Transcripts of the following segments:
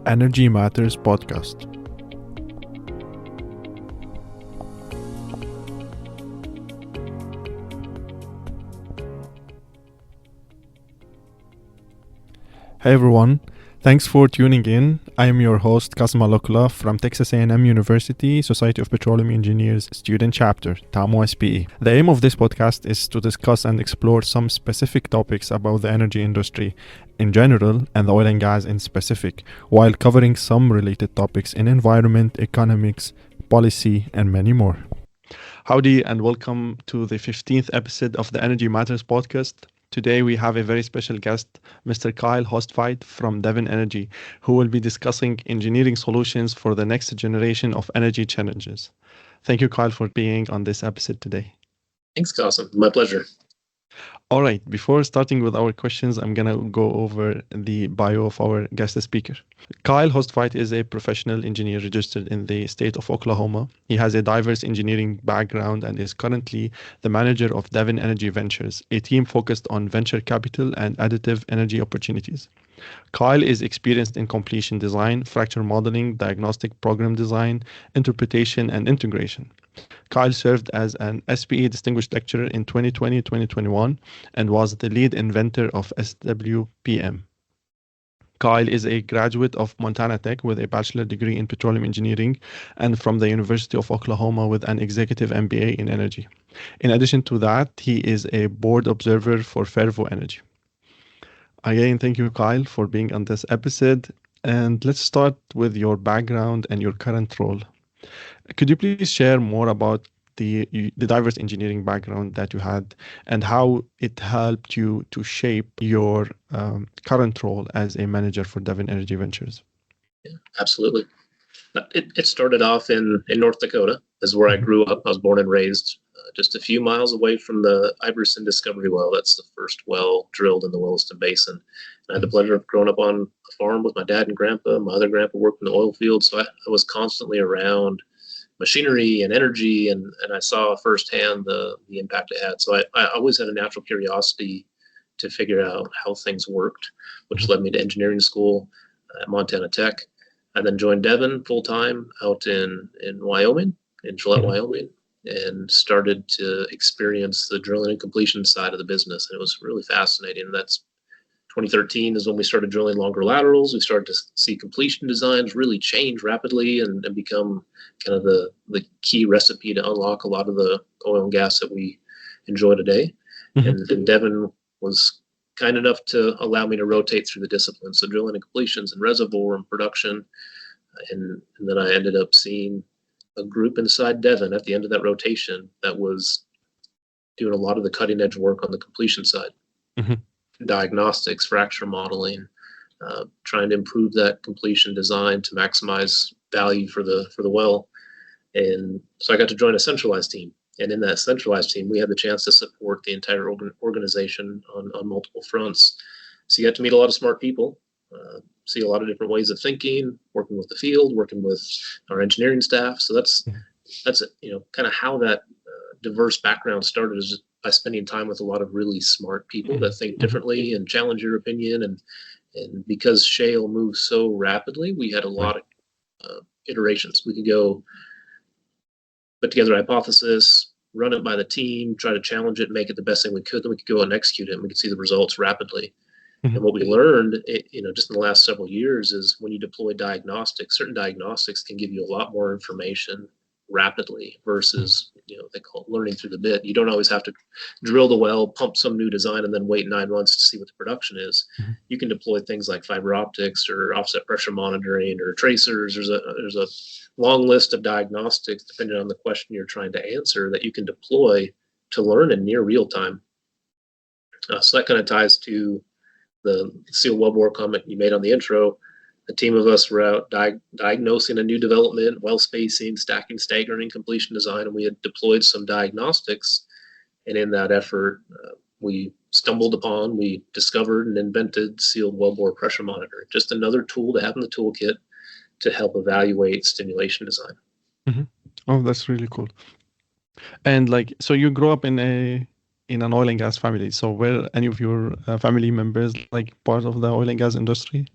Energy Matters podcast. Hey everyone, thanks for tuning in. I am your host Kassem Alokla from Texas A&M University Society of Petroleum Engineers Student Chapter, TAMU-SPE. The aim of this podcast is to discuss and explore some specific topics about the energy industry in general and the oil and gas in specific, while covering some related topics in environment, economics, policy, and many more. Howdy and welcome to the 15th episode of the Energy Matters podcast. Today we have a very special guest, Mr. Kyle Haustveit from Devon Energy, who will be discussing engineering solutions for the next generation of energy challenges. Thank you, Kyle, for being on this episode today. Thanks, Kassem. My pleasure. All right, before starting with our questions, I'm going to go over the bio of our guest speaker. Kyle Haustveit is a professional engineer registered in the state of Oklahoma. He has a diverse engineering background and is currently the manager of Devon Energy Ventures, a team focused on venture capital and additive energy opportunities. Kyle is experienced in completion design, fracture modeling, diagnostic program design, interpretation, and integration. Kyle served as an SPE Distinguished Lecturer in 2020-2021 and was the lead inventor of SWPM. Kyle is a graduate of Montana Tech with a bachelor degree in petroleum engineering and from the University of Oklahoma with an executive MBA in energy. In addition to that, he is a board observer for Fervo Energy. Again, thank you, Kyle, for being on this episode. And let's start with your background and your current role. Could you please share more about the diverse engineering background that you had and how it helped you to shape your current role as a manager for Devon Energy Ventures? Yeah, absolutely. It started off in North Dakota. This is where I grew up. I was born and raised just a few miles away from the Iverson Discovery Well. That's the first well drilled in the Williston Basin. And I had the pleasure of growing up on a farm with my dad and grandpa. My other grandpa worked in the oil field, so I was constantly around machinery and energy, and I saw firsthand the impact it had. So I always had a natural curiosity to figure out how things worked, which led me to engineering school at Montana Tech. I then joined Devon full-time out in Wyoming, in Gillette, Wyoming, and started to experience the drilling and completion side of the business. And it was really fascinating. That's 2013 is when we started drilling longer laterals. We started to see completion designs really change rapidly and become kind of the key recipe to unlock a lot of the oil and gas that we enjoy today. And Devon was kind enough to allow me to rotate through the disciplines, so drilling and completions and reservoir and production. And then I ended up seeing a group inside Devon at the end of that rotation that was doing a lot of the cutting edge work on the completion side. Diagnostics, fracture modeling, trying to improve that completion design to maximize value for the well. And so I got to join a centralized team. And in that centralized team, we had the chance to support the entire organization on multiple fronts. So you got to meet a lot of smart people, see a lot of different ways of thinking, working with the field, working with our engineering staff. So that's kind of how that diverse background started, is just by spending time with a lot of really smart people that think differently and challenge your opinion. And because shale moves so rapidly, we had a lot of iterations. We could go put together a hypothesis, run it by the team, try to challenge it, make it the best thing we could. Then we could go and execute it, and we could see the results rapidly. And what we learned, just in the last several years, is when you deploy diagnostics, certain diagnostics can give you a lot more information rapidly versus, they call it learning through the bit. You don't always have to drill the well, pump some new design, and then wait 9 months to see what the production is. You can deploy things like fiber optics or offset pressure monitoring or tracers. There's a long list of diagnostics, depending on the question you're trying to answer, that you can deploy to learn in near real time. So that kind of ties to the sealed wellbore comment you made on the intro. A team of us were out diagnosing a new development, well spacing, stacking, staggering, completion design, and we had deployed some diagnostics. And in that effort, we discovered and invented sealed wellbore pressure monitoring, just another tool to have in the toolkit to help evaluate stimulation design. Oh, that's really cool. And so you grew up in an oil and gas family. So were any of your family members part of the oil and gas industry?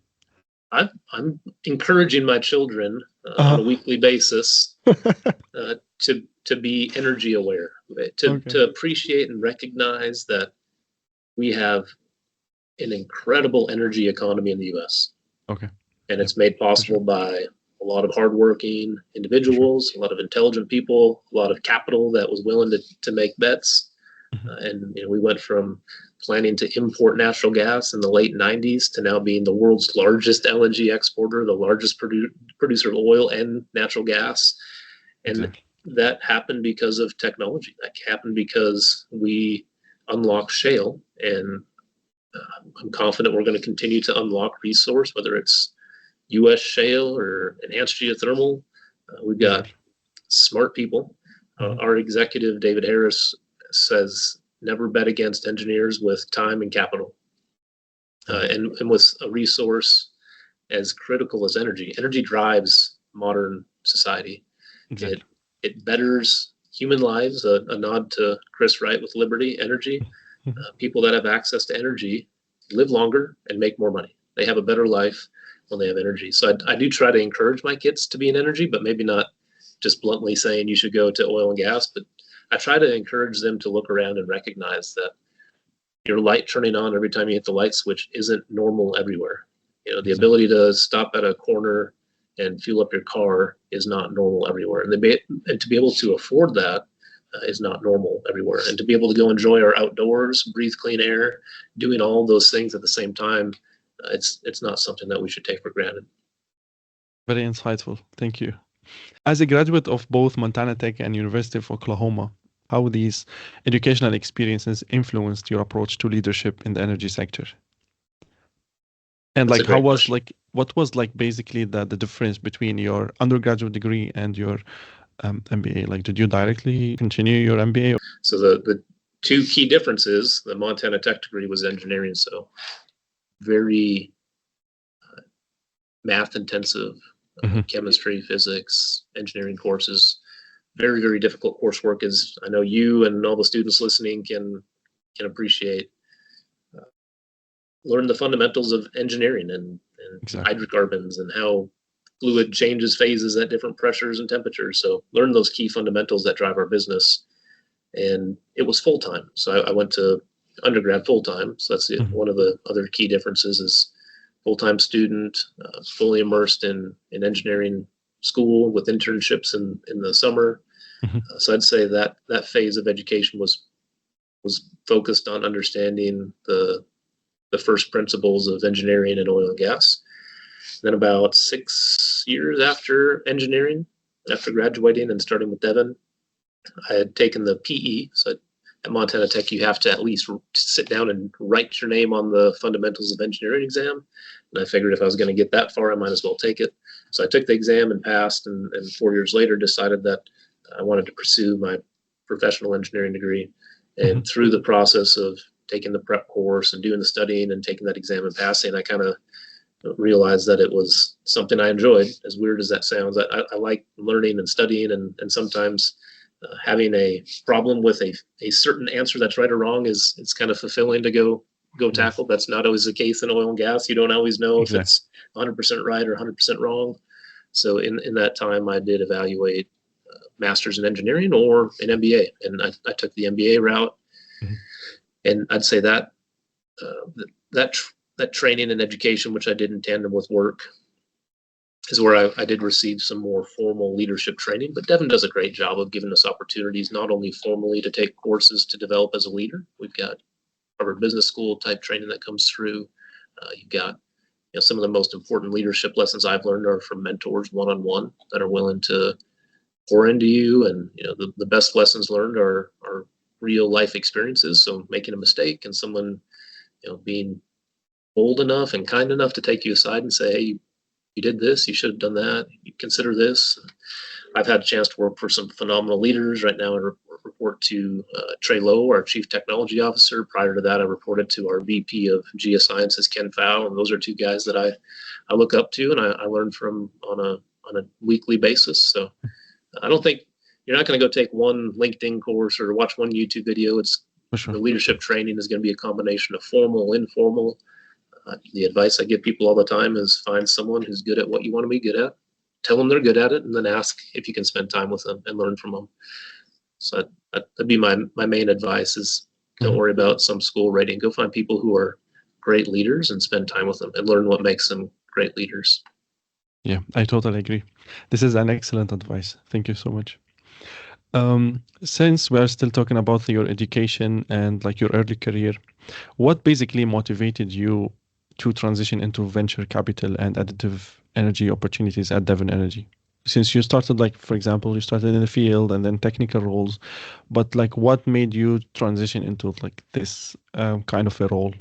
I'm encouraging my children on a weekly basis to be energy aware, to appreciate and recognize that we have an incredible energy economy in the U.S. Okay. And it's made possible by a lot of hardworking individuals, a lot of intelligent people, a lot of capital that was willing to make bets. And we went from planning to import natural gas in the late 90s to now being the world's largest LNG exporter, the largest producer of oil and natural gas. And that happened because of technology. That happened because we unlocked shale. And I'm confident we're going to continue to unlock resource, whether it's U.S. shale or enhanced geothermal. We've got smart people. Our executive, David Harris, says never bet against engineers with time and capital. And with a resource as critical as energy. Energy drives modern society. Exactly. It betters human lives, a nod to Chris Wright with Liberty Energy. People that have access to energy live longer and make more money. They have a better life when they have energy. So I do try to encourage my kids to be in energy, but maybe not just bluntly saying you should go to oil and gas, but I try to encourage them to look around and recognize that your light turning on every time you hit the light switch isn't normal everywhere. The ability to stop at a corner and fuel up your car is not normal everywhere. And to be able to afford that is not normal everywhere. And to be able to go enjoy our outdoors, breathe clean air, doing all those things at the same time, it's not something that we should take for granted. Very insightful. Thank you. As a graduate of both Montana Tech and University of Oklahoma, how these educational experiences influenced your approach to leadership in the energy sector? And That's what was basically the difference between your undergraduate degree and your MBA? Did you directly continue your MBA? So the two key differences, the Montana Tech degree was engineering, so very math intensive, chemistry, physics, engineering courses, very, very difficult coursework, as I know you and all the students listening can appreciate. Learn the fundamentals of engineering and hydrocarbons and how fluid changes phases at different pressures and temperatures. So learn those key fundamentals that drive our business. And it was full-time. So I went to undergrad full-time. So that's one of the other key differences is full-time student, fully immersed in engineering school with internships in the summer. So I'd say that phase of education was focused on understanding the first principles of engineering and oil and gas. Then about 6 years after engineering, after graduating and starting with Devon, I had taken the PE. So at Montana Tech, you have to at least sit down and write your name on the fundamentals of engineering exam. And I figured if I was going to get that far, I might as well take it. So I took the exam and passed, and 4 years later decided that I wanted to pursue my professional engineering degree. And through the process of taking the prep course and doing the studying and taking that exam and passing, I kind of realized that it was something I enjoyed, as weird as that sounds. I like learning and studying, and sometimes having a problem with a certain answer that's right or wrong it's kind of fulfilling to go tackle. That's not always the case in oil and gas. You don't always know if it's 100% right or 100% wrong. So in that time, I did evaluate master's in engineering or an MBA, and I took the MBA route. And I'd say that that training and education, which I did in tandem with work, is where I did receive some more formal leadership training. But Devon does a great job of giving us opportunities, not only formally to take courses to develop as a leader. We've got Harvard Business School type training that comes through. You've got some of the most important leadership lessons I've learned are from mentors one-on-one that are willing to pour into you. And the best lessons learned are real life experiences. So making a mistake and someone being bold enough and kind enough to take you aside and say, hey, you did this, you should have done that, you consider this. I've had a chance to work for some phenomenal leaders. Right now I report to Trey Lowe, our Chief Technology Officer. Prior to that, I reported to our VP of Geosciences, Ken Pfau, and those are two guys that I look up to and I learn from on a weekly basis. So I don't think you're not going to go take one LinkedIn course or watch one YouTube video. The leadership training is going to be a combination of formal, informal. The advice I give people all the time is find someone who's good at what you want to be good at, tell them they're good at it, and then ask if you can spend time with them and learn from them. So that'd be my main advice is don't worry about some school rating. Go find people who are great leaders and spend time with them and learn what makes them great leaders. Yeah, I totally agree. This is an excellent advice. Thank you so much. Since we are still talking about your education and like your early career, what basically motivated you to transition into venture capital and additive energy opportunities at Devon Energy? Since you started, like, for example, you started in the field and then technical roles, but like what made you transition into like this kind of a role?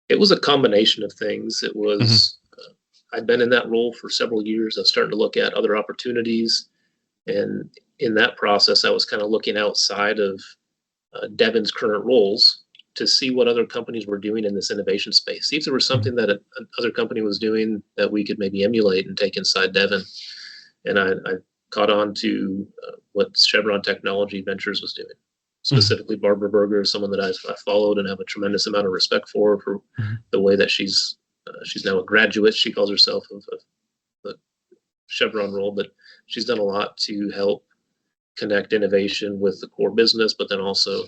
It was a combination of things. It Hmm. was, I'd been in that role for several years. I was starting to look at other opportunities. And in that process, I was kind of looking outside of Devon's current roles to see what other companies were doing in this innovation space. See if there was something that another company was doing that we could maybe emulate and take inside Devon. And I caught on to what Chevron Technology Ventures was doing. Hmm. Specifically, Barbara Berger, someone that I followed and have a tremendous amount of respect for Hmm. the way that she's now a graduate. She calls herself of the Chevron role, but she's done a lot to help connect innovation with the core business, but then also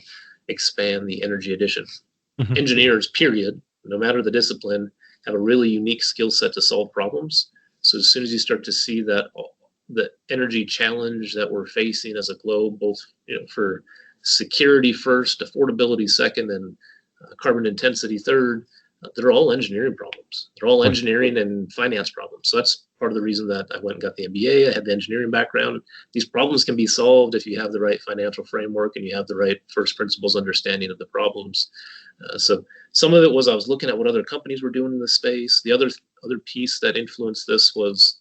expand the energy addition. Hmm. Engineers, period, no matter the discipline, have a really unique skill set to solve problems. So as soon as you start to see that the energy challenge that we're facing as a globe, both for security first, affordability second, and carbon intensity third, they're all engineering problems. They're all Right. engineering and finance problems. So that's part of the reason that I went and got the MBA. I had the engineering background. These problems can be solved if you have the right financial framework and you have the right first principles understanding of the problems. So some of it was I was looking at what other companies were doing in the space. The other piece that influenced this was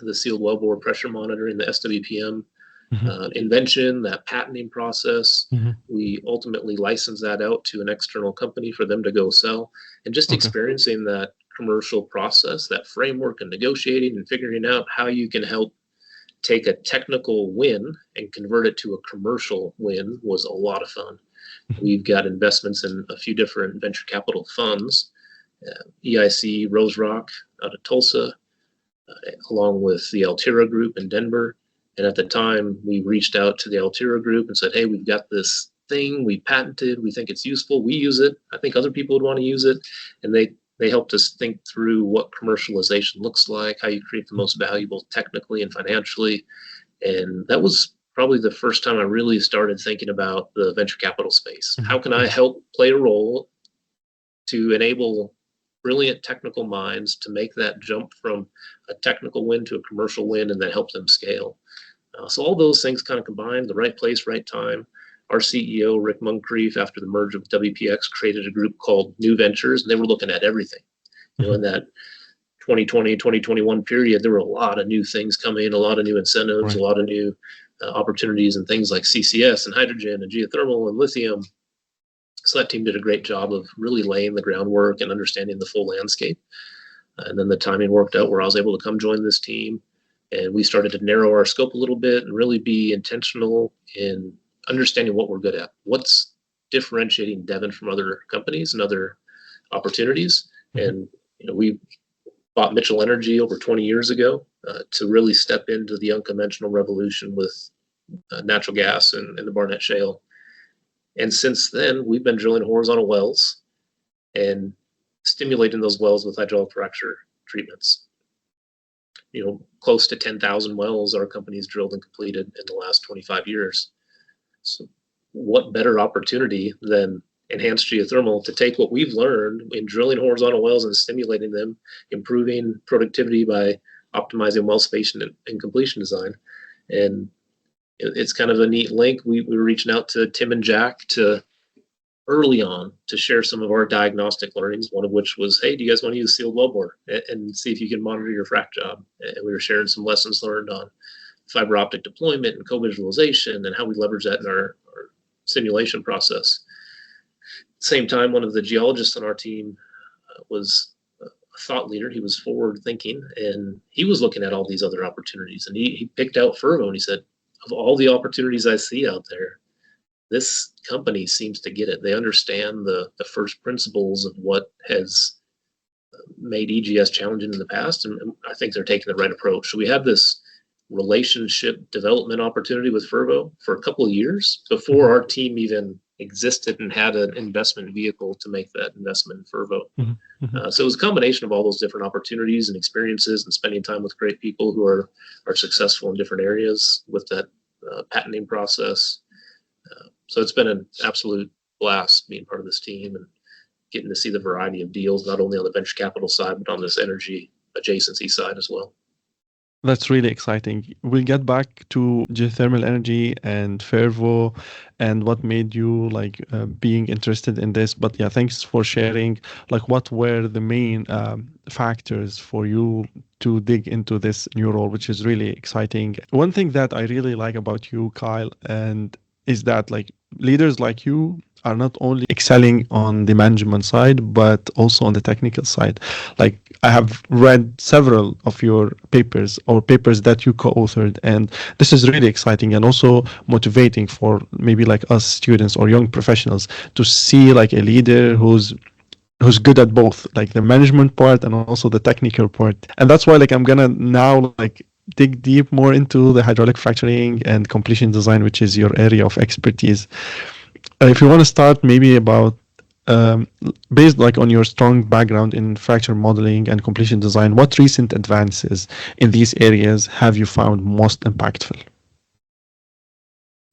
the sealed wellbore pressure monitoring, the SWPM Hmm. invention, that patenting process. Hmm. We ultimately licensed that out to an external company for them to go sell. And just Okay. experiencing that commercial process, that framework and negotiating and figuring out how you can help take a technical win and convert it to a commercial win was a lot of fun. We've got investments in a few different venture capital funds, EIC, Rose Rock out of Tulsa, along with the Altera Group in Denver. And at the time, we reached out to the Altera Group and said, hey, we've got this thing we patented. We think it's useful. We use it. I think other people would want to use it. And they helped us think through what commercialization looks like, how you create the most valuable technically and financially. And that was probably the first time I really started thinking about the venture capital space. How can I help play a role to enable brilliant technical minds to make that jump from a technical win to a commercial win and then help them scale? So all those things kind of combined, the right place, right time. Our CEO, Rick Muncrief, after the merger with WPX, created a group called New Ventures, and they were looking at everything. In that 2020, 2021 period, there were a lot of new things coming, a lot of new incentives, Right. a lot of new opportunities and things like CCS and hydrogen and geothermal and lithium. So that team did a great job of really laying the groundwork and understanding the full landscape. And then the timing worked out where I was able to come join this team. And we started to narrow our scope a little bit and really be intentional in understanding what we're good at. What's differentiating Devon from other companies and other opportunities. And we bought Mitchell Energy over 20 years ago to really step into the unconventional revolution with natural gas and the Barnett Shale. And since then, we've been drilling horizontal wells and stimulating those wells with hydraulic fracture treatments. Close to 10,000 wells our company's drilled and completed in the last 25 years. So what better opportunity than enhanced geothermal to take what we've learned in drilling horizontal wells and stimulating them, improving productivity by optimizing well spacing and completion design. And it's kind of a neat link. We were reaching out to Tim and Jack to early on to share some of our diagnostic learnings, one of which was, hey, do you guys want to use sealed wellbore and see if you can monitor your frac job? And we were sharing some lessons learned on fiber optic deployment and co-visualization and how we leverage that in our simulation process. Same time, one of the geologists on our team was a thought leader. He was forward thinking, and he was looking at all these other opportunities. And he picked out Fervo, and he said, of all the opportunities I see out there, this company seems to get it. They understand the first principles of what has made EGS challenging in the past, and I think they're taking the right approach. So we have this relationship development opportunity with Fervo for a couple of years before our team even existed and had an investment vehicle to make that investment in Fervo. So it was a combination of all those different opportunities and experiences and spending time with great people who are successful in different areas with that patenting process. So it's been an absolute blast being part of this team and getting to see the variety of deals, not only on the venture capital side, but on this energy adjacency side as well. That's really exciting. We'll get back to geothermal energy and Fervo and what made you being interested in this. But yeah, thanks for sharing. What were the main factors for you to dig into this new role, which is really exciting. One thing that I really like about you, Kyle, and is that leaders like you are not only excelling on the management side, but also on the technical side. I have read several of your papers or papers that you co-authored, and this is really exciting and also motivating for maybe us students or young professionals to see a leader who's good at both, the management part and also the technical part. And that's why I'm gonna now dig deep more into the hydraulic fracturing and completion design, which is your area of expertise. If you want to start maybe about based on your strong background in fracture modeling and completion design, what recent advances in these areas have you found most impactful?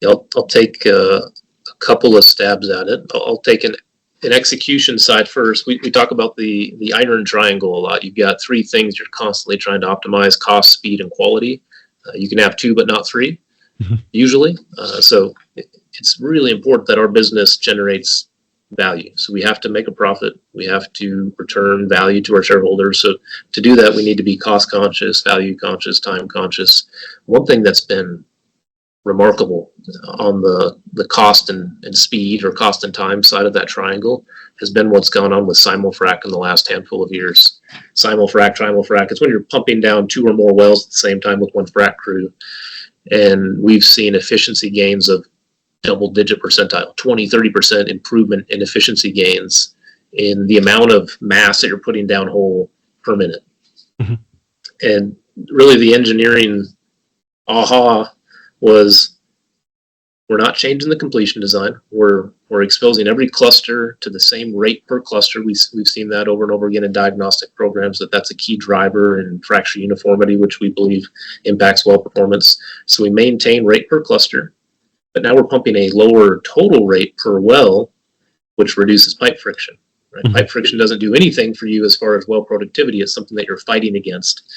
I'll take a couple of stabs at it. I'll take an execution side first. We talk about the iron triangle a lot. You've got three things you're constantly trying to optimize: cost, speed, and quality. You can have two, but not three, usually. So it's really important that our business generates value. So we have to make a profit. We have to return value to our shareholders. So to do that, we need to be cost conscious, value conscious, time conscious. One thing that's been remarkable on the cost and speed, or cost and time side of that triangle, has been what's gone on with simul-frac in the last handful of years. Simul-frac, trimul-frac, it's when you're pumping down two or more wells at the same time with one frac crew. And we've seen efficiency gains of double-digit percentile, 20-30% improvement in efficiency gains in the amount of mass that you're putting down hole per minute. And really the engineering aha was, we're not changing the completion design. We're exposing every cluster to the same rate per cluster. We've seen that over and over again in diagnostic programs, that's a key driver in fracture uniformity, which we believe impacts well performance. So we maintain rate per cluster, but now we're pumping a lower total rate per well, which reduces pipe friction. Right? Pipe friction doesn't do anything for you as far as well productivity. It's something that you're fighting against.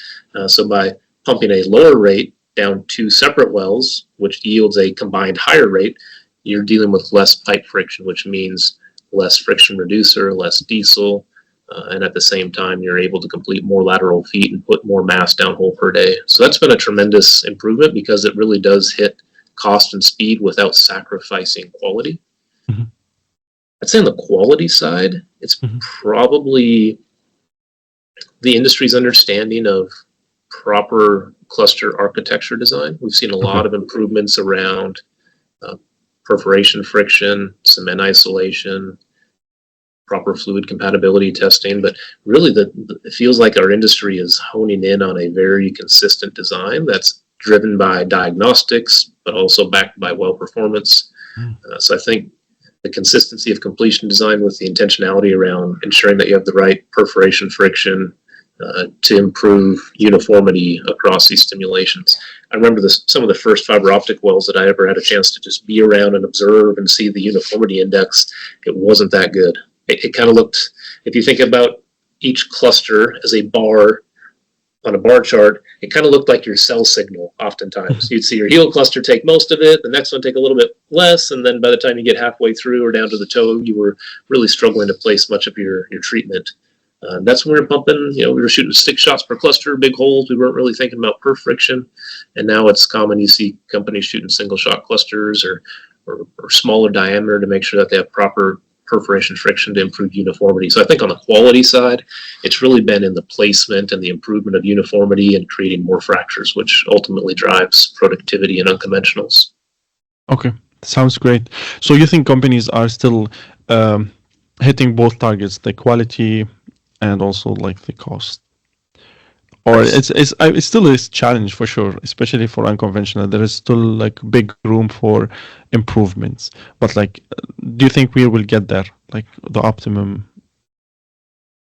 So by pumping a lower rate down two separate wells, which yields a combined higher rate, you're dealing with less pipe friction, which means less friction reducer, less diesel, and at the same time, you're able to complete more lateral feet and put more mass downhole per day. So that's been a tremendous improvement because it really does hit cost and speed without sacrificing quality. I'd say on the quality side, it's probably the industry's understanding of proper cluster architecture design. We've seen a lot of improvements around perforation friction, cement isolation, proper fluid compatibility testing, but really it feels like our industry is honing in on a very consistent design that's driven by diagnostics, but also backed by well performance. So I think the consistency of completion design with the intentionality around ensuring that you have the right perforation friction to improve uniformity across these stimulations. I remember some of the first fiber optic wells that I ever had a chance to just be around and observe and see the uniformity index. It wasn't that good. It kind of looked, if you think about each cluster as a bar on a bar chart, it kind of looked like your cell signal oftentimes. You'd see your heel cluster take most of it, the next one take a little bit less, and then by the time you get halfway through or down to the toe, you were really struggling to place much of your treatment. That's when we were pumping, we were shooting 6 shots per cluster, big holes. We weren't really thinking about perf friction. And now it's common you see companies shooting single shot clusters or smaller diameter to make sure that they have proper perforation friction to improve uniformity. So I think on the quality side, it's really been in the placement and the improvement of uniformity and creating more fractures, which ultimately drives productivity in unconventionals. Okay, Sounds great. So you think companies are still um, hitting both targets, the quality and also like the cost? Or That's it's still a challenge for sure, especially for unconventional. There is still like big room for improvements. But like, do you think we will get there, like the optimum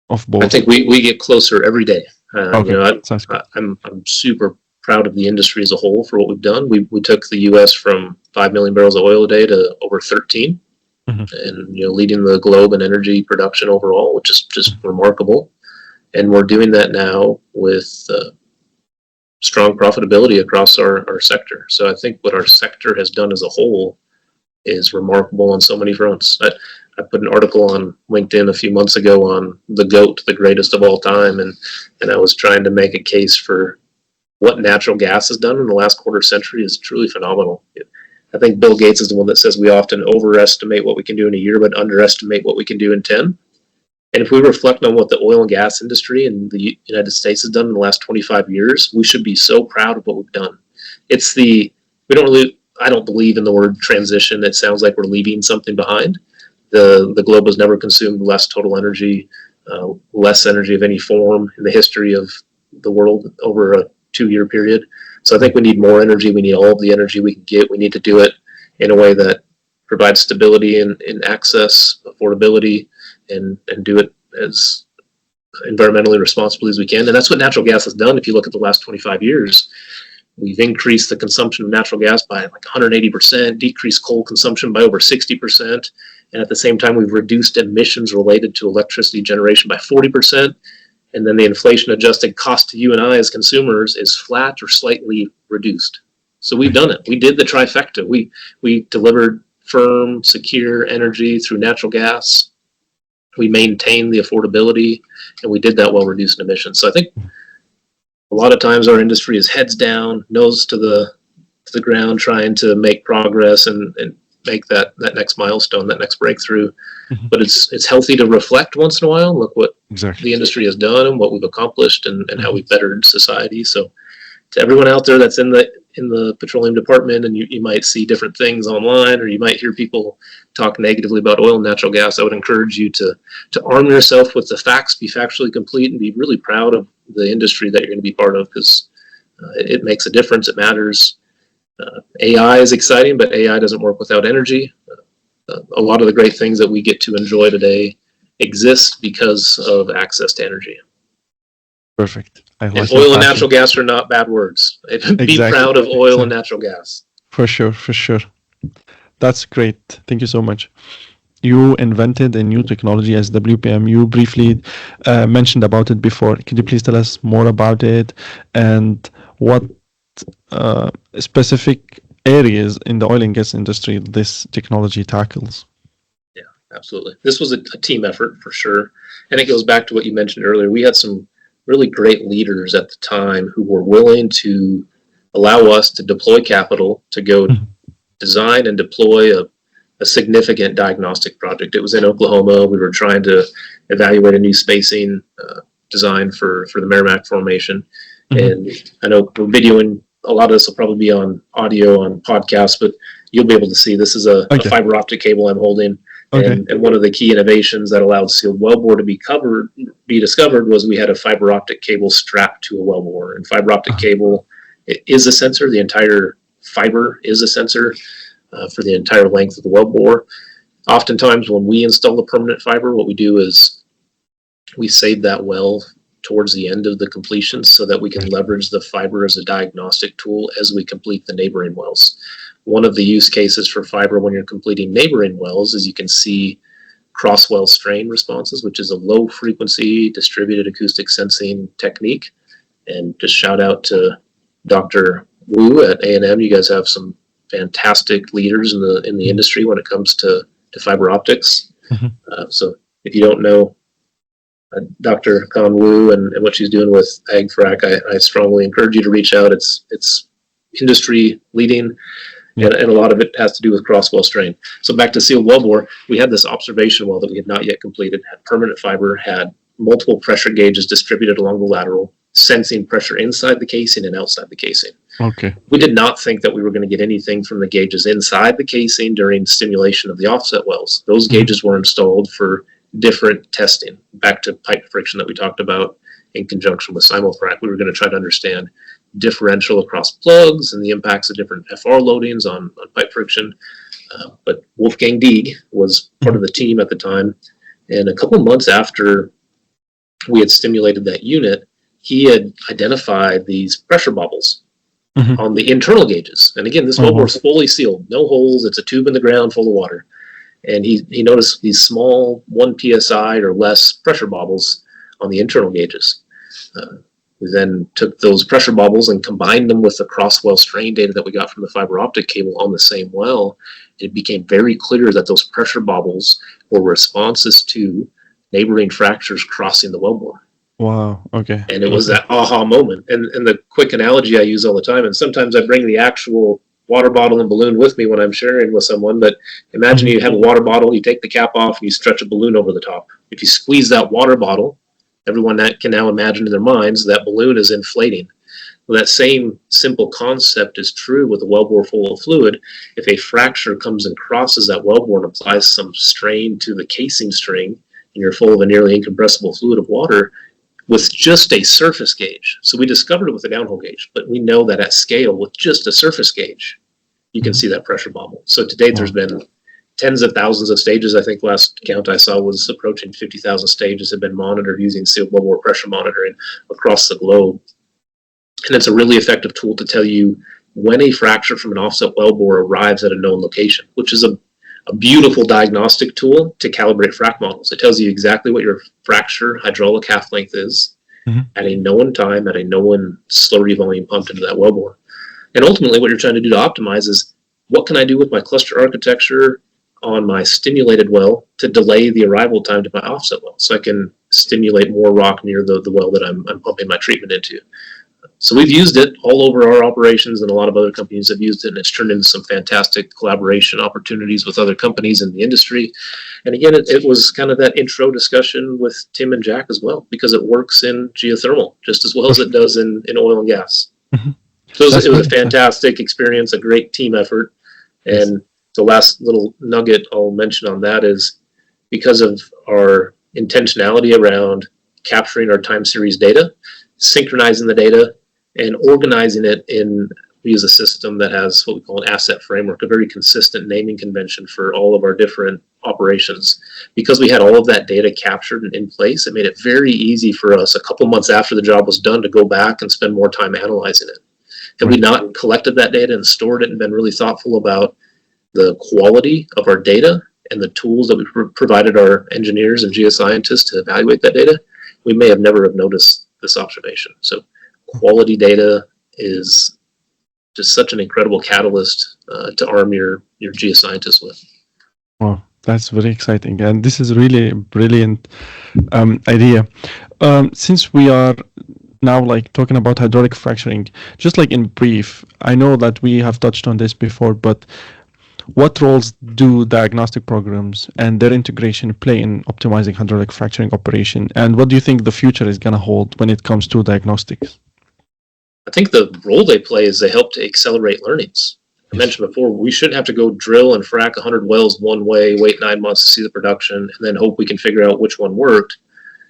of I both? think we get closer every day. Okay, sounds good. I'm super proud of the industry as a whole for what we've done. We took the U.S. from 5 million barrels of oil a day to over 13, Hmm. and leading the globe in energy production overall, which is just remarkable. And we're doing that now with strong profitability across our sector. So I think what our sector has done as a whole is remarkable on so many fronts. I put an article on LinkedIn a few months ago on the GOAT, the greatest of all time, and I was trying to make a case for what natural gas has done in the last quarter century is truly phenomenal. I think Bill Gates is the one that says we often overestimate what we can do in a year, but underestimate what we can do in 10. And if we reflect on what the oil and gas industry in the United States has done in the last 25 years, we should be so proud of what we've done. We don't really, I don't believe in the word transition. It sounds like we're leaving something behind. The globe has never consumed less total energy, less energy of any form in the history of the world over a 2-year period. So I think we need more energy. We need all of the energy we can get. We need to do it in a way that provides stability in access, affordability, and do it as environmentally responsibly as we can. And that's what natural gas has done. If you look at the last 25 years, we've increased the consumption of natural gas by like 180%, decreased coal consumption by over 60%. And at the same time, we've reduced emissions related to electricity generation by 40%. And then the inflation adjusted cost to you and I as consumers is flat or slightly reduced. So we've done it. We did the trifecta. We delivered firm, secure energy through natural gas. We maintained the affordability, and we did that while reducing emissions. So I think a lot of times our industry is heads down, nose to the ground, trying to make progress and make that next milestone, that next breakthrough. Mhm. But it's healthy to reflect once in a while, look what Exactly. the industry has done and what we've accomplished and how we've bettered society. So to everyone out there that's in the petroleum department, and you might see different things online, or you might hear people talk negatively about oil and natural gas, I would encourage you to arm yourself with the facts, be factually complete, and be really proud of the industry that you're going to be part of, because it makes a difference. It matters. AI is exciting, but AI doesn't work without energy. A lot of the great things that we get to enjoy today exist because of access to energy. Perfect. I And like your oil and passion. natural gas are not bad words. Be Exactly. proud of oil and natural gas. For sure, for sure. That's great. Thank you so much. You invented a new technology as WPM. You briefly mentioned about it before. Could you please tell us more about it and what specific areas in the oil and gas industry this technology tackles? Yeah, absolutely. This was a team effort for sure. And it goes back to what you mentioned earlier. We had some really great leaders at the time who were willing to allow us to deploy capital to go design and deploy a significant diagnostic project. It was in Oklahoma. We were trying to evaluate a new spacing design for the Merrimack Formation. And I know we're videoing. A lot of this will probably be on audio on podcasts, but you'll be able to see this is a fiber optic cable I'm holding. Okay. And one of the key innovations that allowed sealed wellbore to be discovered was we had a fiber optic cable strapped to a wellbore. And fiber optic cable is a sensor. The entire fiber is a sensor for the entire length of the wellbore. Oftentimes when we install a permanent fiber, what we do is we save that well towards the end of the completion so that we can leverage the fiber as a diagnostic tool as we complete the neighboring wells. One of the use cases for fiber when you're completing neighboring wells is you can see cross-well strain responses, which is a low-frequency distributed acoustic sensing technique. And just shout out to Dr. Wu at A&M. You guys have some fantastic leaders in the industry when it comes to fiber optics. So if you don't know Dr. Con Wu and what she's doing with AgFrac, I strongly encourage you to reach out. It's industry leading, and a lot of it has to do with cross-well strain. So back to sealed wellbore, we had this observation well that we had not yet completed, had permanent fiber, had multiple pressure gauges distributed along the lateral, sensing pressure inside the casing and outside the casing. Okay. We did not think that we were going to get anything from the gauges inside the casing during stimulation of the offset wells. Those gauges were installed for different testing. Back to pipe friction that we talked about in conjunction with simulfrac, we were going to try to understand differential across plugs and the impacts of different FR loadings on pipe friction. But Wolfgang Dieg was part of the team at the time. And a couple months after we had stimulated that unit, he had identified these pressure bubbles on the internal gauges. And again, this wellbore is fully sealed, no holes. It's a tube in the ground full of water. And he noticed these small 1 psi or less pressure bubbles on the internal gauges. We then took those pressure bubbles and combined them with the cross-well strain data that we got from the fiber optic cable on the same well. It became very clear that those pressure bubbles were responses to neighboring fractures crossing the wellbore. Wow. Okay. And it was that aha moment. And the quick analogy I use all the time, and sometimes I bring the actual water bottle and balloon with me when I'm sharing with someone, but imagine you have a water bottle, you take the cap off, and you stretch a balloon over the top. If you squeeze that water bottle, everyone that can now imagine in their minds that balloon is inflating. Well, that same simple concept is true with a wellbore full of fluid. If a fracture comes and crosses that wellbore and applies some strain to the casing string, and you're full of a nearly incompressible fluid of water with just a surface gauge. So we discovered it with a downhole gauge, but we know that at scale with just a surface gauge, you can see that pressure bubble. So to date, there's been tens of thousands of stages. I think last count I saw was approaching 50,000 stages have been monitored using sealed wellbore pressure monitoring across the globe. And it's a really effective tool to tell you when a fracture from an offset wellbore arrives at a known location, which is a beautiful diagnostic tool to calibrate frac models. It tells you exactly what your fracture hydraulic half length is at a known time, at a known slurry volume pumped into that wellbore. And ultimately what you're trying to do to optimize is what can I do with my cluster architecture on my stimulated well to delay the arrival time to my offset well so I can stimulate more rock near the well that I'm pumping my treatment into. So we've used it all over our operations, and a lot of other companies have used it, and it's turned into some fantastic collaboration opportunities with other companies in the industry. And again, it was kind of that intro discussion with Tim and Jack as well, because it works in geothermal just as well as it does in oil and gas. So it was a fantastic experience, a great team effort. And the last little nugget I'll mention on that is because of our intentionality around capturing our time series data, synchronizing the data, and organizing it we use a system that has what we call an asset framework, a very consistent naming convention for all of our different operations. Because we had all of that data captured and in place, it made it very easy for us a couple months after the job was done to go back and spend more time analyzing it. Had we not collected that data and stored it and been really thoughtful about the quality of our data and the tools that we provided our engineers and geoscientists to evaluate that data, we may have never have noticed this observation. So quality data is just such an incredible catalyst to arm your geoscientists with. Wow, that's very exciting. And this is really a brilliant idea. Since we are now talking about hydraulic fracturing, just in brief, I know that we have touched on this before, but what roles do diagnostic programs and their integration play in optimizing hydraulic fracturing operation? And what do you think the future is going to hold when it comes to diagnostics? I think the role they play is they help to accelerate learnings. I mentioned before, we shouldn't have to go drill and frack 100 wells one way, wait 9 months to see the production, and then hope we can figure out which one worked.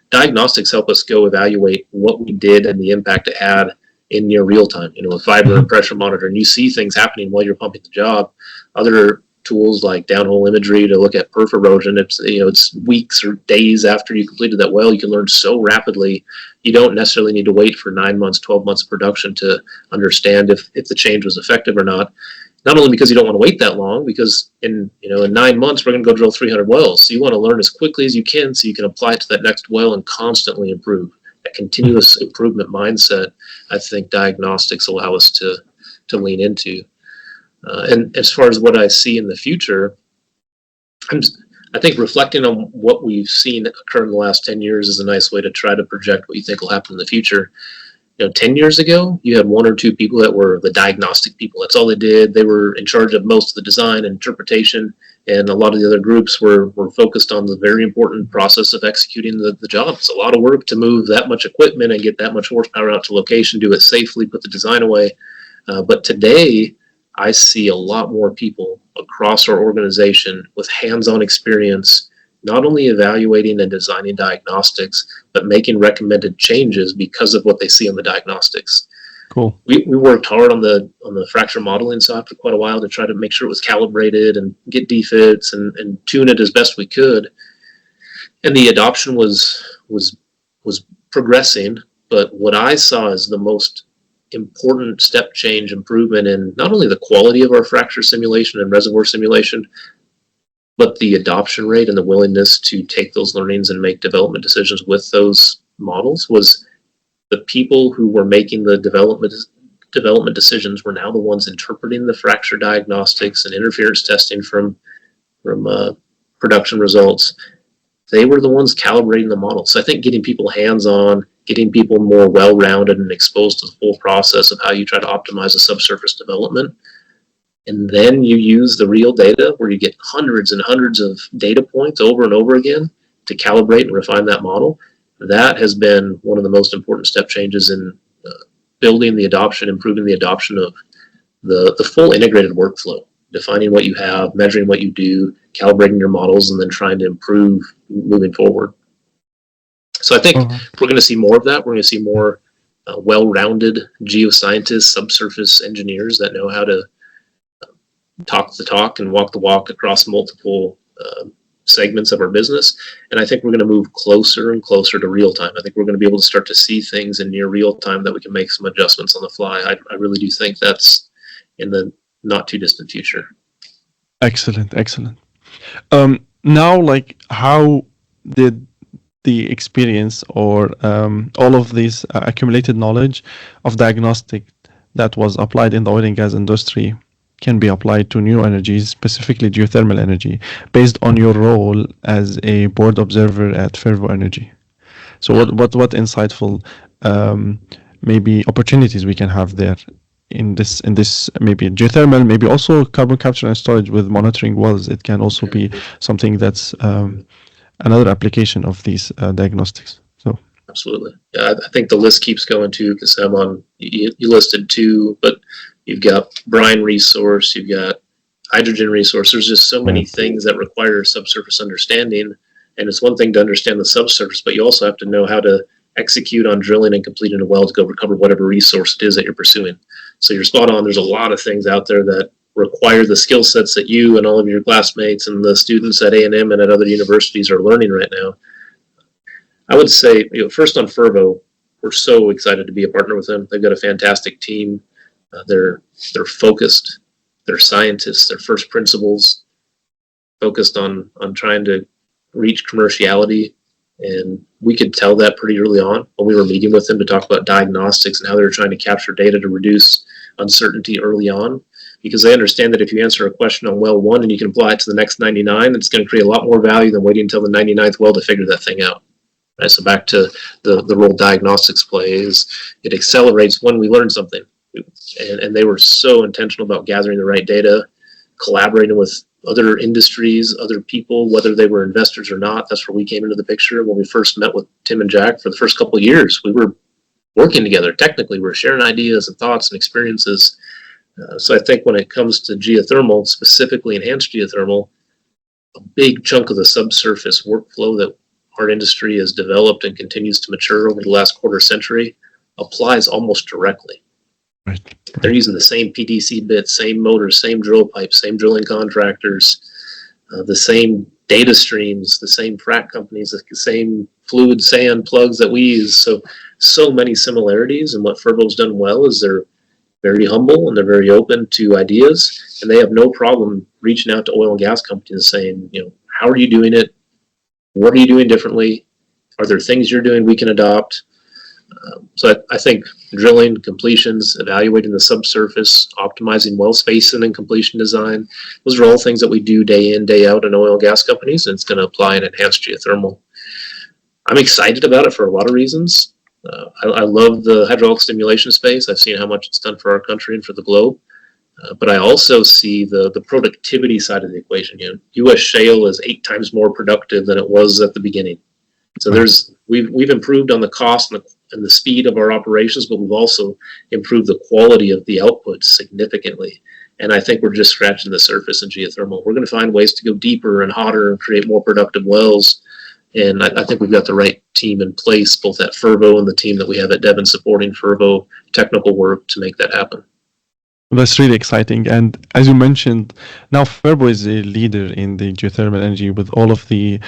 Diagnostics help us go evaluate what we did and the impact it had in near real time, a fiber and pressure monitor, and you see things happening while you're pumping the job. Other tools like downhole imagery to look at perf erosion, it's weeks or days after you completed that well, you can learn so rapidly. You don't necessarily need to wait for 9 months, 12 months of production to understand if the change was effective or not. Not only because you don't want to wait that long, because in 9 months we're going to go drill 300 wells. So you want to learn as quickly as you can so you can apply it to that next well and constantly improve. That continuous improvement mindset, I think diagnostics allow us to lean into. And as far as what I see in the future, I think reflecting on what we've seen occur in the last 10 years is a nice way to try to project what you think will happen in the future. 10 years ago, you had 1 or 2 people that were the diagnostic people. That's all they did. They were in charge of most of the design and interpretation. and a lot of the other groups were focused on the very important process of executing the job. It's a lot of work to move that much equipment and get that much horsepower out to location, do it safely, put the design away. But today, I see a lot more people across our organization with hands-on experience, not only evaluating and designing diagnostics, but making recommended changes because of what they see on the diagnostics. Cool. We worked hard on the fracture modeling side for quite a while to try to make sure it was calibrated and get defits and tune it as best we could. And the adoption was progressing, but what I saw as the most important step change improvement in not only the quality of our fracture simulation and reservoir simulation, but the adoption rate and the willingness to take those learnings and make development decisions with those models was the people who were making the development decisions were now the ones interpreting the fracture diagnostics and interference testing from production results. They were the ones calibrating the model. So I think getting people hands-on, getting people more well-rounded and exposed to the full process of how you try to optimize a subsurface development, and then you use the real data where you get hundreds and hundreds of data points over and over again to calibrate and refine that model. That has been one of the most important step changes in building the adoption, improving the adoption of the full integrated workflow, defining what you have, measuring what you do, calibrating your models, and then trying to improve moving forward. So I think we're going to see more of that. We're going to see more well-rounded geoscientists, subsurface engineers that know how to talk the talk and walk the walk across multiple segments of our business. And I think we're going to move closer and closer to real time. I think we're going to be able to start to see things in near real time that we can make some adjustments on the fly. I really do think that's in the not too distant future. Excellent. Now, like, how did the experience or all of this accumulated knowledge of diagnostic that was applied in the oil and gas industry can be applied to new energies, specifically geothermal energy, based on your role as a board observer at Fervo Energy? So what insightful maybe opportunities we can have there in this maybe geothermal, maybe also carbon capture and storage with monitoring wells? It can also be something that's another application of these diagnostics. So absolutely, yeah, I think the list keeps going too, Kassem. You listed two, but you've got brine resource, you've got hydrogen resource. There's just so many things that require subsurface understanding. And it's one thing to understand the subsurface, but you also have to know how to execute on drilling and completing a well to go recover whatever resource it is that you're pursuing. So you're spot on. There's a lot of things out there that require the skill sets that you and all of your classmates and the students at A&M and at other universities are learning right now. I would say, first on Fervo, we're so excited to be a partner with them. They've got a fantastic team. They're focused. They're scientists. They're first principles, focused on trying to reach commerciality. And we could tell that pretty early on when we were meeting with them to talk about diagnostics and how they're trying to capture data to reduce uncertainty early on, because they understand that if you answer a question on well 1 and you can apply it to the next 99, it's going to create a lot more value than waiting until the 99th well to figure that thing out. Right? So back to the role diagnostics plays, it accelerates when we learn something. And they were so intentional about gathering the right data, collaborating with other industries, other people, whether they were investors or not. That's where we came into the picture. When we first met with Tim and Jack for the first couple of years, we were working together. Technically, we were sharing ideas and thoughts and experiences. So I think when it comes to geothermal, specifically enhanced geothermal, a big chunk of the subsurface workflow that our industry has developed and continues to mature over the last quarter century applies almost directly. Right. They're using the same PDC bits, same motors, same drill pipes, same drilling contractors, the same data streams, the same frac companies, the same fluid sand plugs that we use. So many similarities. And what Fervo's done well is they're very humble and they're very open to ideas, and they have no problem reaching out to oil and gas companies and saying, how are you doing it? What are you doing differently? Are there things you're doing we can adopt? So I think drilling, completions, evaluating the subsurface, optimizing well spacing and completion design, those are all things that we do day in, day out in oil and gas companies, and it's going to apply in enhanced geothermal. I'm excited about it for a lot of reasons. I love the hydraulic stimulation space. I've seen how much it's done for our country and for the globe. But I also see the productivity side of the equation. U.S. shale is 8 times more productive than it was at the beginning. So we've improved on the cost and the speed of our operations, but we've also improved the quality of the output significantly. And I think we're just scratching the surface in geothermal. We're going to find ways to go deeper and hotter and create more productive wells. And I think we've got the right team in place, both at Fervo and the team that we have at Devon supporting Fervo technical work to make that happen. That's really exciting. And as you mentioned, now Fervo is a leader in the geothermal energy with all of the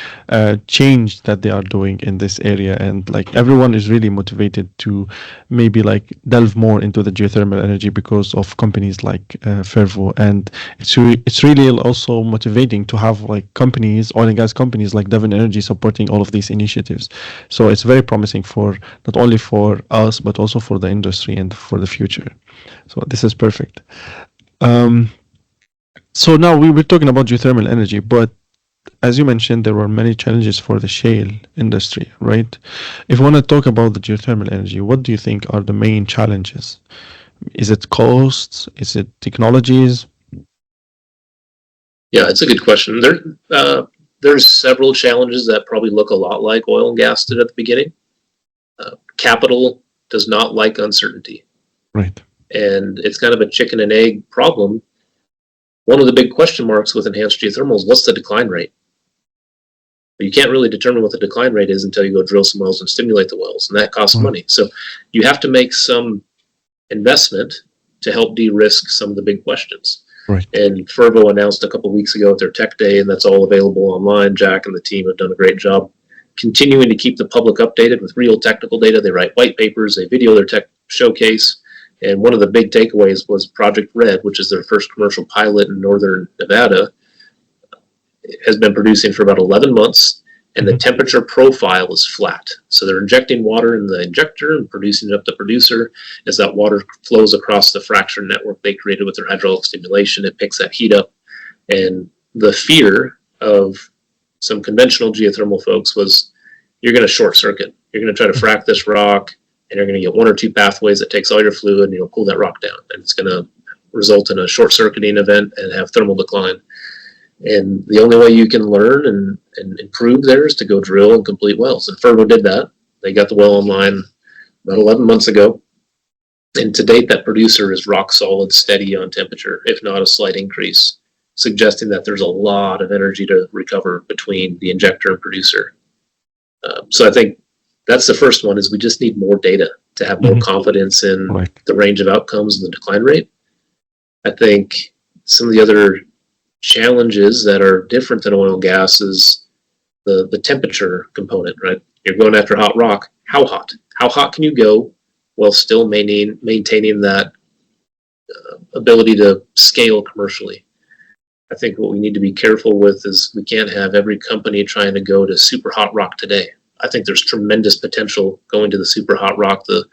change that they are doing in this area. And like everyone is really motivated to maybe like delve more into the geothermal energy because of companies like Fervo. And it's really also motivating to have like companies, oil and gas companies like Devon Energy supporting all of these initiatives. So it's very promising for not only for us, but also for the industry and for the future. So this is perfect. So now we were talking about geothermal energy, but as you mentioned, there were many challenges for the shale industry, right? If you want to talk about the geothermal energy, what do you think are the main challenges? Is it costs? Is it technologies? Yeah, it's a good question. There's several challenges that probably look a lot like oil and gas did at the beginning. Capital does not like uncertainty. Right. And it's kind of a chicken and egg problem. One of the big question marks with enhanced geothermal is what's the decline rate? But you can't really determine what the decline rate is until you go drill some wells and stimulate the wells, and that costs money. So you have to make some investment to help de-risk some of the big questions. Right. And Fervo announced a couple of weeks ago at their tech day, and that's all available online. Jack and the team have done a great job continuing to keep the public updated with real technical data. They write white papers, they video their tech showcase. And one of the big takeaways was Project Red, which is their first commercial pilot in northern Nevada. It has been producing for about 11 months, and the temperature profile is flat. So they're injecting water in the injector and producing it up the producer. As that water flows across the fracture network they created with their hydraulic stimulation, it picks that heat up. And the fear of some conventional geothermal folks was you're going to short circuit. You're going to try to frack this rock, and you're going to get 1 or 2 pathways that takes all your fluid and you'll cool that rock down. And it's going to result in a short circuiting event and have thermal decline. And the only way you can learn and improve there is to go drill and complete wells. And Fervo did that. They got the well online about 11 months ago. And to date, that producer is rock solid, steady on temperature, if not a slight increase, suggesting that there's a lot of energy to recover between the injector and producer. So I think that's the first one, is we just need more data to have more confidence in the range of outcomes and the decline rate. I think some of the other challenges that are different than oil and gas is the temperature component, right? You're going after hot rock. How hot? How hot can you go while still maintaining that ability to scale commercially? I think what we need to be careful with is we can't have every company trying to go to super hot rock today. I think there's tremendous potential going to the super hot rock, the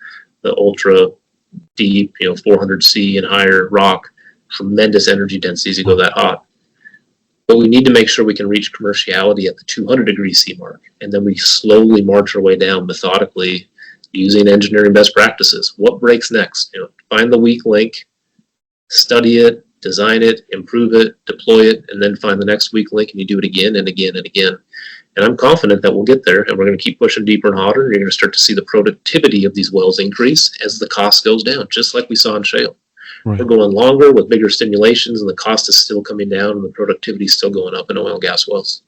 ultra deep, 400C and higher rock, tremendous energy densities to go that hot. But we need to make sure we can reach commerciality at the 200 degree C mark. And then we slowly march our way down methodically using engineering best practices. What breaks next? Find the weak link, study it, design it, improve it, deploy it, and then find the next weak link, and you do it again and again and again. And I'm confident that we'll get there, and we're going to keep pushing deeper and hotter. You're going to start to see the productivity of these wells increase as the cost goes down, just like we saw in shale. Right. We're going longer with bigger stimulations, and the cost is still coming down, and the productivity is still going up in oil and gas wells.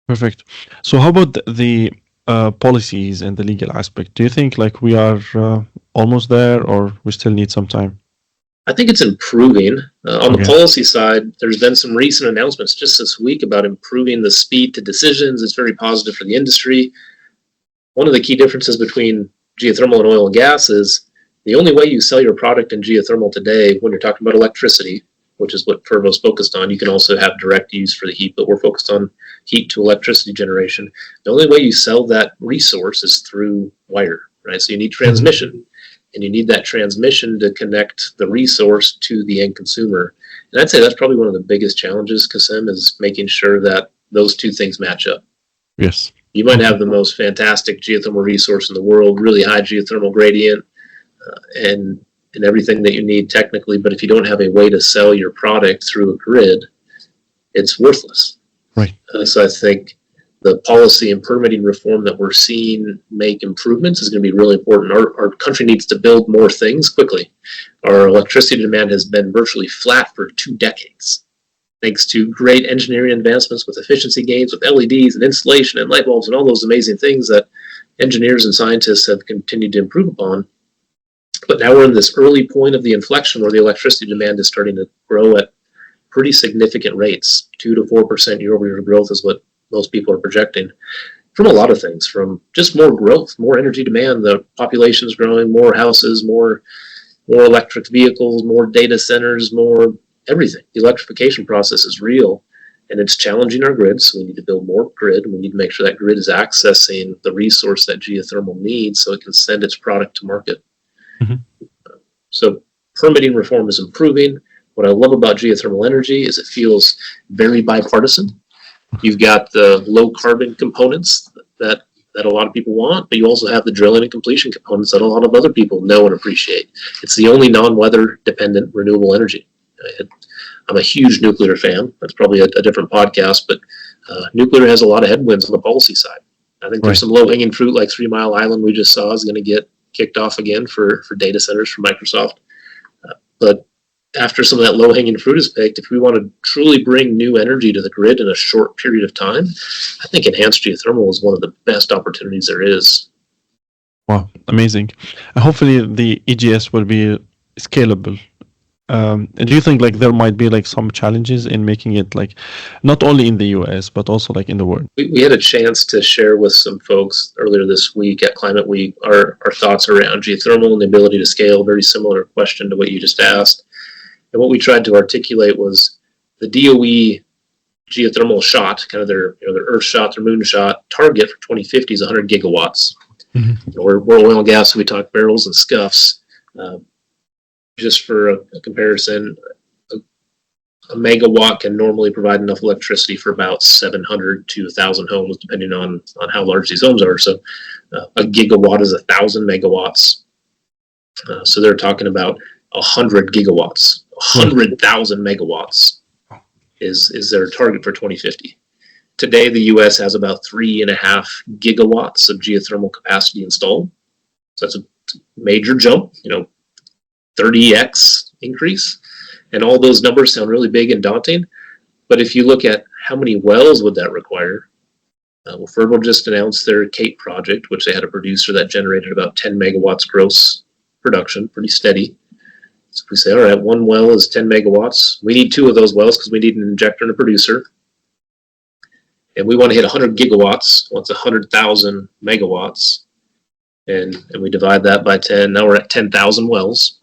Perfect. So how about the policies and the legal aspect? Do you think like we are almost there, or we still need some time? I think it's improving. On the policy side, there's been some recent announcements just this week about improving the speed to decisions. It's very positive for the industry. One of the key differences between geothermal and oil and gas is the only way you sell your product in geothermal today, when you're talking about electricity, which is what Fervo's focused on, you can also have direct use for the heat, but we're focused on heat to electricity generation. The only way you sell that resource is through wire, right? So you need transmission. And you need that transmission to connect the resource to the end consumer. And I'd say that's probably one of the biggest challenges, Kassem, is making sure that those two things match up. Yes. You might have the most fantastic geothermal resource in the world, really high geothermal gradient, and and everything that you need technically, but if you don't have a way to sell your product through a grid, it's worthless. Right. So I think the policy and permitting reform that we're seeing make improvements is going to be really important. Our country needs to build more things quickly. Our electricity demand has been virtually flat for 2 decades, thanks to great engineering advancements with efficiency gains, with LEDs and insulation and light bulbs and all those amazing things that engineers and scientists have continued to improve upon. But now we're in this early point of the inflection where the electricity demand is starting to grow at pretty significant rates. 2 to 4% year-over-year growth is what most people are projecting, from a lot of things, from just more growth, more energy demand. The population is growing, more houses, more electric vehicles, more data centers, more everything. The electrification process is real, and it's challenging our grid. So we need to build more grid. We need to make sure that grid is accessing the resource that geothermal needs so it can send its product to market. Mm-hmm. So permitting reform is improving. What I love about geothermal energy is it feels very bipartisan. You've got the low carbon components that a lot of people want, but you also have the drilling and completion components that a lot of other people know and appreciate. It's the only non-weather dependent renewable energy. I'm a huge nuclear fan. That's probably a different podcast, but nuclear has a lot of headwinds on the policy side. I think there's some low-hanging fruit, like 3 Mile Island we just saw is going to get kicked off again for data centers for Microsoft. But after some of that low-hanging fruit is picked, if we want to truly bring new energy to the grid in a short period of time, I think enhanced geothermal is one of the best opportunities there is. Wow, amazing. Hopefully the EGS will be scalable. And do you think like there might be like some challenges in making it like not only in the US but also like in the world? We had a chance to share with some folks earlier this week at Climate Week our thoughts around geothermal and the ability to scale. Very similar question to what you just asked. And what we tried to articulate was the DOE geothermal shot, kind of their Earth shot, their moon shot target for 2050 is 100 gigawatts. Mm-hmm. We're oil and gas, so we talk barrels and scuffs. Just for a comparison, a megawatt can normally provide enough electricity for about 700 to 1,000 homes, depending on how large these homes are. So a gigawatt is 1,000 megawatts. So they're talking about 100 gigawatts. 100,000 megawatts is their target for 2050. Today, the U.S. has about 3.5 gigawatts of geothermal capacity installed. So that's a major jump, 30x increase. And all those numbers sound really big and daunting. But if you look at how many wells would that require, Fervo just announced their Cape project, which they had a producer that generated about 10 megawatts gross production, pretty steady. So if we say, all right, 1 well is 10 megawatts, we need 2 of those wells because we need an injector and a producer. And we want to hit 100 gigawatts, well, it's 100,000 megawatts. And we divide that by 10. Now we're at 10,000 wells.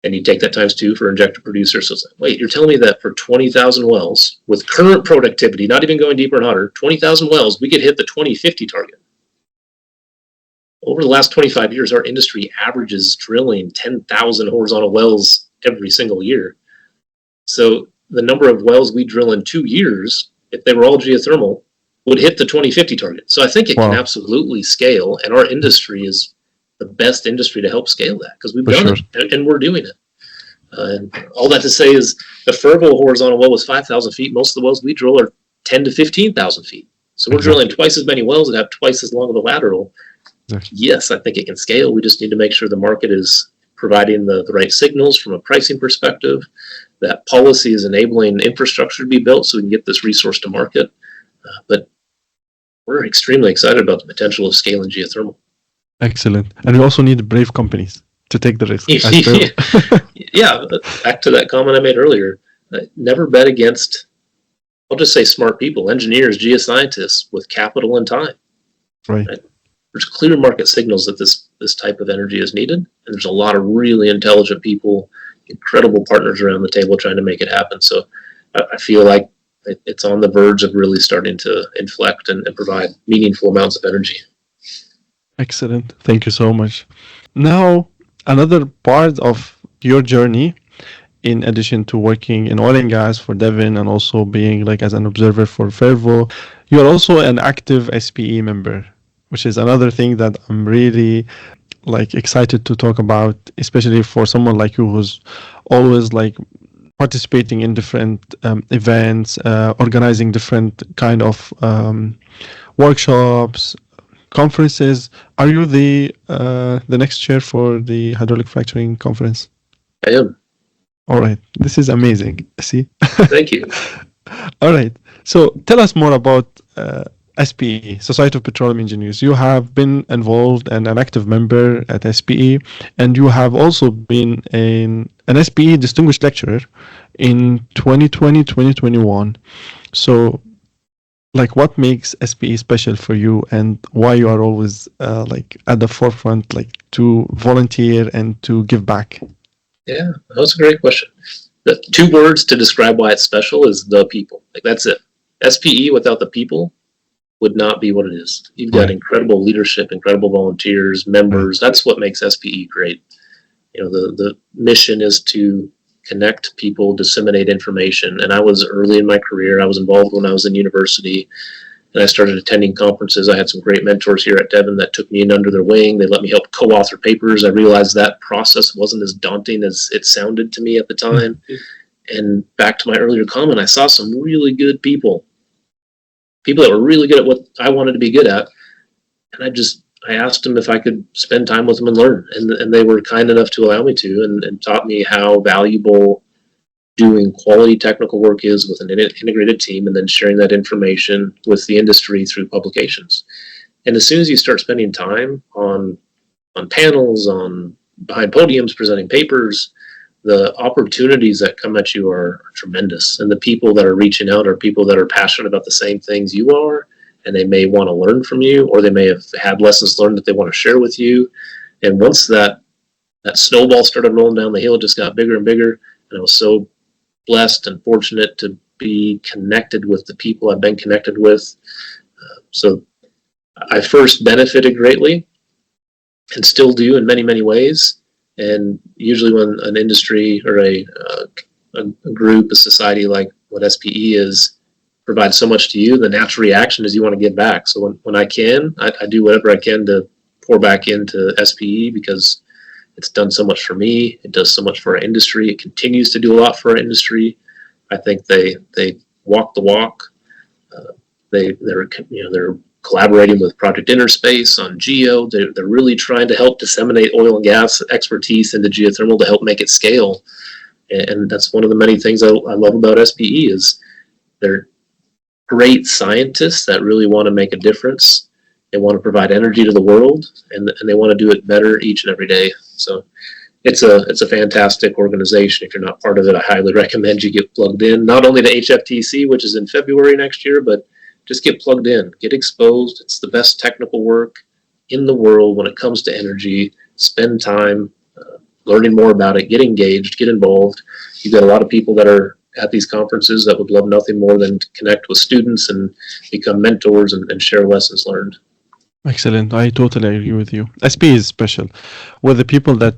And you take that times 2 for injector producer. So it's like, wait, you're telling me that for 20,000 wells, with current productivity, not even going deeper and hotter, 20,000 wells, we could hit the 2050 target. Over the last 25 years, our industry averages drilling 10,000 horizontal wells every single year. So the number of wells we drill in 2 years, if they were all geothermal, would hit the 2050 target. So I think it can absolutely scale, and our industry is the best industry to help scale that because we've done it and we're doing it. And all that to say is the Fervo horizontal well was 5,000 feet. Most of the wells we drill are 10 to 15,000 feet. So we're drilling twice as many wells that have twice as long of a lateral. Yes, I think it can scale. We just need to make sure the market is providing the right signals from a pricing perspective, that policy is enabling infrastructure to be built so we can get this resource to market. But we're extremely excited about the potential of scaling geothermal. Excellent. And we also need brave companies to take the risk. Yeah, back to that comment I made earlier. Never bet against, I'll just say smart people, engineers, geoscientists with capital and time. Right. There's clear market signals that this type of energy is needed. And there's a lot of really intelligent people, incredible partners around the table trying to make it happen. So I feel like it's on the verge of really starting to inflect and provide meaningful amounts of energy. Excellent. Thank you so much. Now, another part of your journey, in addition to working in oil and gas for Devon and also being like as an observer for Fervo, you're also an active SPE member, which is another thing that I'm really like excited to talk about, especially for someone like you who's always like participating in different events, organizing different kind of workshops, conferences. Are you the next chair for the hydraulic fracturing conference? I am. All right, this is amazing. See. Thank you. All right. So tell us more about SPE, Society of Petroleum Engineers. You have been involved and an active member at SPE, and you have also been an SPE distinguished lecturer in 2020, 2021. So, like, what makes SPE special for you, and why you are always like at the forefront, like to volunteer and to give back? Yeah, that was a great question. The 2 words to describe why it's special is the people. Like, that's it. SPE without the people would not be what it is. You've got Right. incredible leadership, incredible volunteers, members. That's what makes SPE great. You know, the mission is to connect people, disseminate information. And I was early in my career. I was involved when I was in university, and I started attending conferences. I had some great mentors here at Devon that took me in under their wing. They let me help co-author papers. I realized that process wasn't as daunting as it sounded to me at the time. And back to my earlier comment, I saw some really good people that were really good at what I wanted to be good at. And I asked them if I could spend time with them and learn. And they were kind enough to allow me to, and taught me how valuable doing quality technical work is with an integrated team, and then sharing that information with the industry through publications. And as soon as you start spending time on panels, on behind podiums, presenting papers, the opportunities that come at you are tremendous. And the people that are reaching out are people that are passionate about the same things you are, and they may want to learn from you, or they may have had lessons learned that they want to share with you. And once that snowball started rolling down the hill, it just got bigger and bigger. And I was so blessed and fortunate to be connected with the people I've been connected with. So I first benefited greatly, and still do in many, many ways. And usually when an industry or a group, a society like what SPE is, provides so much to you, the natural reaction is you want to give back. So when I can, I do whatever I can to pour back into SPE, because it's done so much for me. It does so much for our industry. It continues to do a lot for our industry. I think they walk the walk. They're collaborating with Project Interspace on Geo. They're really trying to help disseminate oil and gas expertise into geothermal to help make it scale. And that's one of the many things I love about SPE is they're great scientists that really want to make a difference. They want to provide energy to the world, and they want to do it better each and every day. So it's a fantastic organization. If you're not part of it, I highly recommend you get plugged in, not only to HFTC, which is in February next year, but just get plugged in, get exposed. It's the best technical work in the world when it comes to energy. Spend time learning more about it, get engaged, get involved. You've got a lot of people that are at these conferences that would love nothing more than to connect with students and become mentors and share lessons learned. Excellent. I totally agree with you. SP is special with the people that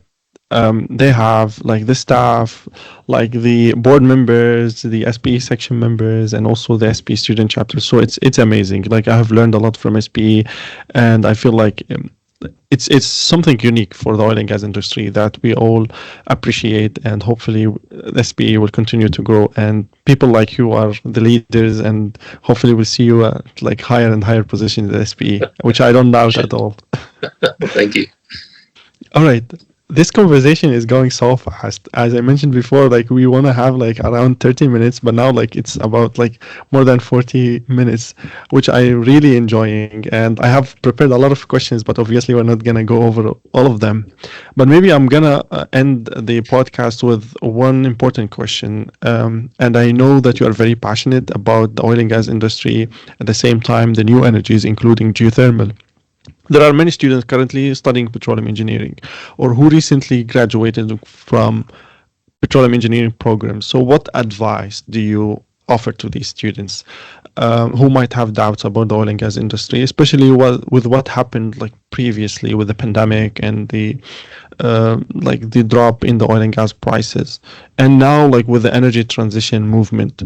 they have, like the staff, like the board members, the SPE section members, and also the SPE student chapter. So it's amazing. Like I have learned a lot from SPE, and I feel like it's something unique for the oil and gas industry that we all appreciate, and hopefully SPE will continue to grow, and people like you are the leaders, and hopefully we'll see you at like higher and higher positions at SPE, which I don't doubt at all. Well, thank you. All right. This conversation is going so fast. As I mentioned before, like we want to have like around 30 minutes, but now like it's about like more than 40 minutes, which I really enjoying. And I have prepared a lot of questions, but obviously we're not going to go over all of them. But maybe I'm going to end the podcast with one important question. And I know that you are very passionate about the oil and gas industry, at the same time, the new energies, including geothermal. There are many students currently studying petroleum engineering or who recently graduated from petroleum engineering programs. So what advice do you offer to these students who might have doubts about the oil and gas industry, especially with what happened like previously with the pandemic and the like the drop in the oil and gas prices, and now like with the energy transition movement?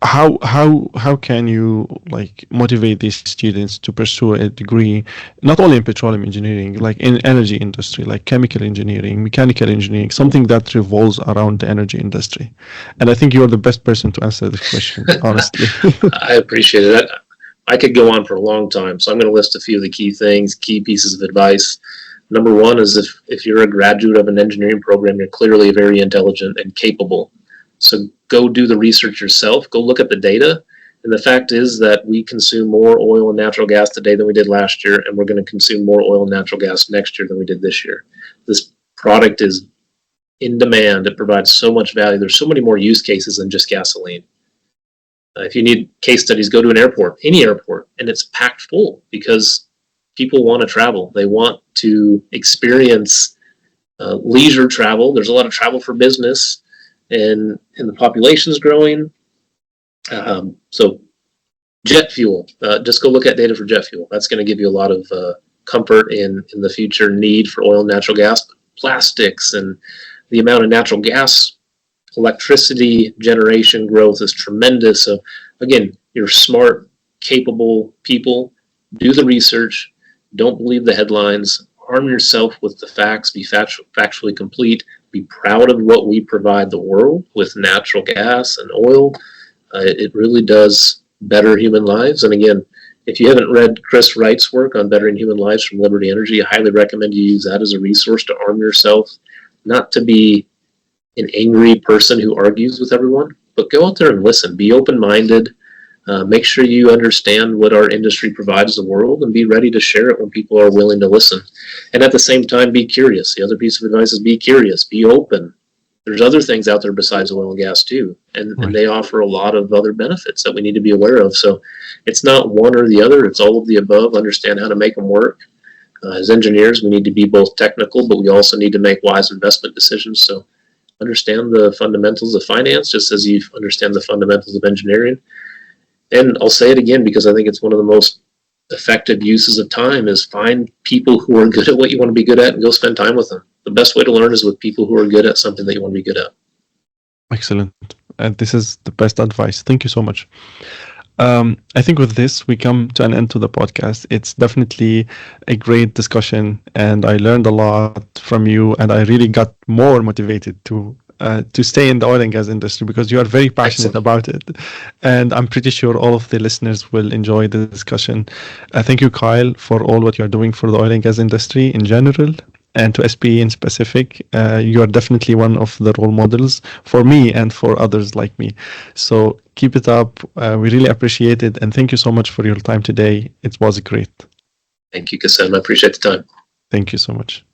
how can you like motivate these students to pursue a degree not only in petroleum engineering, like in energy industry, like chemical engineering, mechanical engineering, something that revolves around the energy industry? And I think you're the best person to answer this question, honestly. I appreciate it. I could go on for a long time, so I'm going to list a few of the key things, key pieces of advice. Number one is if you're a graduate of an engineering program, you're clearly very intelligent and capable. So go do the research yourself. Go look at the data. And the fact is that we consume more oil and natural gas today than we did last year, and we're going to consume more oil and natural gas next year than we did this year. This product is in demand. It provides so much value. There's so many more use cases than just gasoline. If you need case studies, go to an airport, any airport, and it's packed full because people want to travel. They want to experience leisure travel. There's a lot of travel for business, and the population is growing. So jet fuel, just go look at data for jet fuel. That's going to give you a lot of comfort in the future need for oil and natural gas. Plastics and the amount of natural gas electricity generation growth is tremendous. So again, you're smart, capable people. Do the research. Don't believe the headlines. Arm yourself with the facts. Be factually complete. Be proud of what we provide the world with natural gas and oil. It really does better human lives. And again, if you haven't read Chris Wright's work on bettering human lives from Liberty Energy, I highly recommend you use that as a resource to arm yourself, not to be an angry person who argues with everyone, but go out there and listen. Be open-minded. Make sure you understand what our industry provides the world and be ready to share it when people are willing to listen. And at the same time, be curious. The other piece of advice is be curious, be open. There's other things out there besides oil and gas too, and they offer a lot of other benefits that we need to be aware of. So it's not one or the other, it's all of the above. Understand how to make them work. As engineers, we need to be both technical, but we also need to make wise investment decisions. So understand the fundamentals of finance just as you understand the fundamentals of engineering. And I'll say it again because I think it's one of the most effective uses of time is find people who are good at what you want to be good at and go spend time with them. The best way to learn is with people who are good at something that you want to be good at. Excellent. And this is the best advice. Thank you so much. I think with this, we come to an end to the podcast. It's definitely a great discussion, and I learned a lot from you, and I really got more motivated to stay in the oil and gas industry because you are very passionate about it. And I'm pretty sure all of the listeners will enjoy the discussion. Thank you, Kyle, for all what you're doing for the oil and gas industry in general. And to SPE in specific, you are definitely one of the role models for me and for others like me. So keep it up. We really appreciate it. And thank you so much for your time today. It was great. Thank you, Kassem. I appreciate the time. Thank you so much.